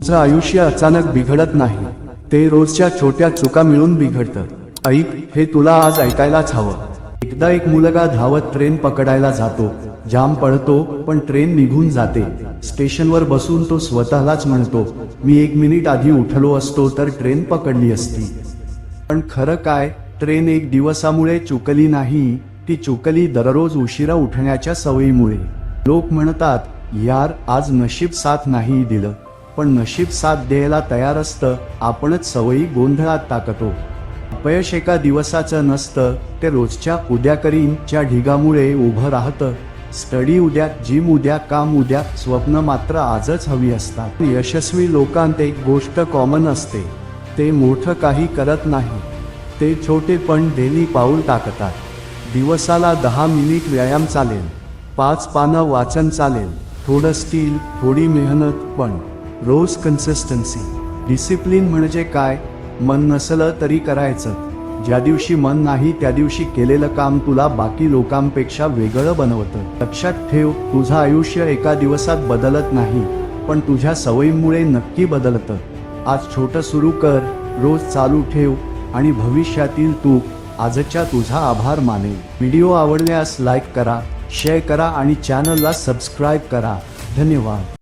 तुझं आयुष्य अचानक बिघडत नाही, ते रोजच्या छोट्या चुका मिळून बिघडतं. ऐक, हे तुला आज ऐकायलाच हवं. एकदा एक मुलगा धावत ट्रेन पकडायला जातो. जाम पडतो, पण ट्रेन निघून जाते. स्टेशनवर बसून तो स्वतःलाच म्हणतो, मी 1 मिनिट आधी उठलो असतो तर ट्रेन पकडली असती. पण खरं काय, ट्रेन एक दिवसामुळे चुकली नाही, ती चुकली दररोज उशिरा उठण्याच्या सवयीमुळे. लोक म्हणतात, यार आज नशीब साथ नाही दिलं, पण नशीब साथ द्यायला तयार असतं, आपणच सवयी गोंधळात टाकतो. अपयश एका दिवसाचं नसतं, ते रोजच्या उद्या करीनच्या ढिगामुळे उभं राहतं. स्टडी उद्या, जिम उद्या, काम उद्या, स्वप्न मात्र आजच हवी असतात. यशस्वी लोकांत एक गोष्ट कॉमन असते, ते मोठं काही करत नाही, ते छोटे पण डेली पाऊल टाकतात. दिवसाला 10 मिनिट व्यायाम चालेल, 5 पानं वाचन चालेल, थोडं स्टील, थोडी मेहनत, पण रोज कन्सिस्टन्सी. डिसिप्लिन म्हणजे काय? मन नसलं तरी करायचं. ज्या दिवशी मन नाही त्या दिवशी केलेलं काम तुला बाकी लोकांपेक्षा वेगळं बनवतं. लक्षात ठेव, तुझं आयुष्य एका दिवसात बदलत नाही, पण तुझ्या सवयीमुळे नक्की बदलतं. आज छोटं सुरू कर, रोज चालू ठेव, आणि भविष्यातील तू आजच्या तुझा आभार मानेल. व्हिडिओ आवडल्यास लाईक करा, शेअर करा आणि चॅनलला सबस्क्राईब करा. धन्यवाद.